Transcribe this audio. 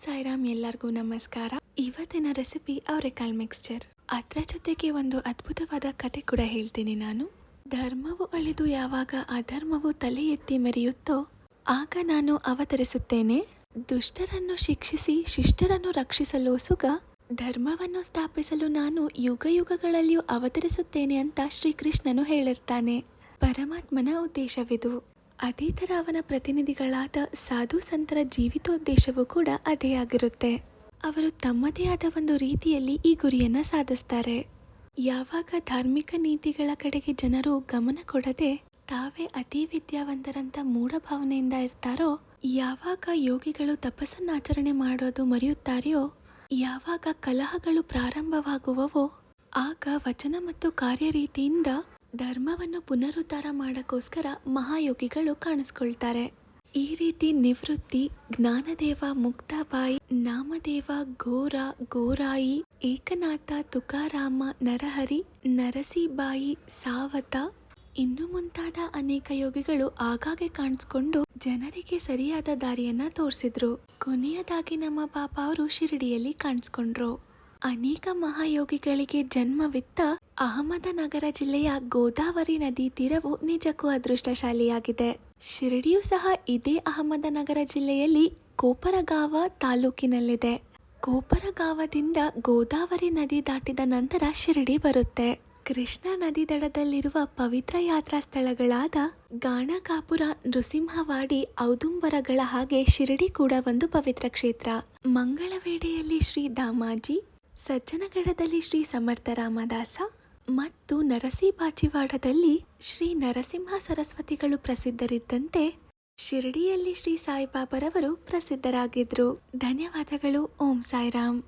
ಸಾಯಿರಾಮ್, ಎಲ್ಲರಿಗೂ ನಮಸ್ಕಾರ. ಇವತ್ತಿನ ರೆಸಿಪಿ ಅವರೆಕಾಳು ಮಿಕ್ಸ್ಚರ್. ಅದರ ಜೊತೆಗೆ ಒಂದು ಅದ್ಭುತವಾದ ಕತೆ ಕೂಡ ಹೇಳ್ತೀನಿ ನಾನು. ಧರ್ಮವು ಅಳಿದು ಯಾವಾಗ ಅಧರ್ಮವು ತಲೆ ಎತ್ತಿ ಮೆರೆಯುತ್ತೋ ಆಗ ನಾನು ಅವತರಿಸುತ್ತೇನೆ. ದುಷ್ಟರನ್ನು ಶಿಕ್ಷಿಸಿ ಶಿಷ್ಟರನ್ನು ರಕ್ಷಿಸಲು ಸುಗ, ಧರ್ಮವನ್ನು ಸ್ಥಾಪಿಸಲು ನಾನು ಯುಗ ಯುಗಗಳಲ್ಲಿಯೂ ಅವತರಿಸುತ್ತೇನೆ ಅಂತ ಶ್ರೀಕೃಷ್ಣನು ಹೇಳಿರ್ತಾನೆ. ಪರಮಾತ್ಮನ ಉದ್ದೇಶವಿದು. ಅದೇ ಥರ ಅವನ ಪ್ರತಿನಿಧಿಗಳಾದ ಸಾಧು ಸಂತರ ಜೀವಿತೋದ್ದೇಶವೂ ಕೂಡ ಅದೇ ಆಗಿರುತ್ತೆ. ಅವರು ತಮ್ಮದೇ ಆದ ಒಂದು ರೀತಿಯಲ್ಲಿ ಈ ಗುರಿಯನ್ನು ಸಾಧಿಸ್ತಾರೆ. ಯಾವಾಗ ಧಾರ್ಮಿಕ ನೀತಿಗಳ ಕಡೆಗೆ ಜನರು ಗಮನ ಕೊಡದೆ ತಾವೇ ಅತಿ ವಿದ್ಯಾವಂತರಂತ ಮೂಢಭಾವನೆಯಿಂದ ಇರ್ತಾರೋ, ಯಾವಾಗ ಯೋಗಿಗಳು ತಪಸ್ಸನ್ನಾಚರಣೆ ಮಾಡೋದು ಮರೆಯುತ್ತಾರೆಯೋ, ಯಾವಾಗ ಕಲಹಗಳು ಪ್ರಾರಂಭವಾಗುವವೋ ಆಗ ವಚನ ಮತ್ತು ಕಾರ್ಯರೀತಿಯಿಂದ ಧರ್ಮವನ್ನು ಪುನರುದ್ಧಾರ ಮಾಡೋಕ್ಕೋಸ್ಕರ ಮಹಾಯೋಗಿಗಳು ಕಾಣಿಸ್ಕೊಳ್ತಾರೆ. ಈ ರೀತಿ ನಿವೃತ್ತಿ, ಜ್ಞಾನದೇವ, ಮುಕ್ತಾಬಾಯಿ, ನಾಮದೇವ, ಗೋರ, ಗೋರಾಯಿ, ಏಕನಾಥ, ತುಕಾರಾಮ, ನರಹರಿ, ನರಸಿಬಾಯಿ, ಸಾವತ ಇನ್ನು ಮುಂತಾದ ಅನೇಕ ಯೋಗಿಗಳು ಆಗಾಗ್ಗೆ ಕಾಣಿಸ್ಕೊಂಡು ಜನರಿಗೆ ಸರಿಯಾದ ದಾರಿಯನ್ನ ತೋರಿಸಿದ್ರು. ಕೊನೆಯದಾಗಿ ನಮ್ಮ ಬಾಬಾ ಅವರು ಶಿರಡಿಯಲ್ಲಿ ಕಾಣಿಸ್ಕೊಂಡ್ರು. ಅನೇಕ ಮಹಾಯೋಗಿಗಳಿಗೆ ಜನ್ಮವಿತ್ತ ಅಹಮದನಗರ ಜಿಲ್ಲೆಯ ಗೋದಾವರಿ ನದಿ ತೀರವು ನಿಜಕ್ಕೂ ಅದೃಷ್ಟಶಾಲಿಯಾಗಿದೆ. ಶಿರಡಿಯೂ ಸಹ ಇದೇ ಅಹಮದನಗರ ಜಿಲ್ಲೆಯಲ್ಲಿ ಕೋಪರಗಾವ ತಾಲೂಕಿನಲ್ಲಿದೆ. ಕೋಪರಗಾವದಿಂದ ಗೋದಾವರಿ ನದಿ ದಾಟಿದ ನಂತರ ಶಿರಡಿ ಬರುತ್ತೆ. ಕೃಷ್ಣ ನದಿ ದಡದಲ್ಲಿರುವ ಪವಿತ್ರ ಯಾತ್ರಾ ಸ್ಥಳಗಳಾದ ಗಾಣಗಾಪುರ, ನೃಸಿಂಹವಾಡಿ, ಔದುಂಬರಗಳ ಹಾಗೆ ಶಿರಡಿ ಕೂಡ ಒಂದು ಪವಿತ್ರ ಕ್ಷೇತ್ರ. ಮಂಗಳವೇಡೆಯಲ್ಲಿ ಶ್ರೀ ದಾಮಾಜಿ, ಸಜ್ಜನಗಡದಲ್ಲಿ ಶ್ರೀ ಸಮರ್ಥ ರಾಮದಾಸ ಮತ್ತು ನರಸಿಬಾಚಿವಾಡದಲ್ಲಿ ಶ್ರೀ ನರಸಿಂಹ ಸರಸ್ವತಿಗಳು ಪ್ರಸಿದ್ಧರಿದ್ದಂತೆ ಶಿರಡಿಯಲ್ಲಿ ಶ್ರೀ ಸಾಯಿಬಾಬರವರು ಪ್ರಸಿದ್ಧರಾಗಿದ್ರು. ಧನ್ಯವಾದಗಳು. ಓಂ ಸಾಯಿರಾಮ್.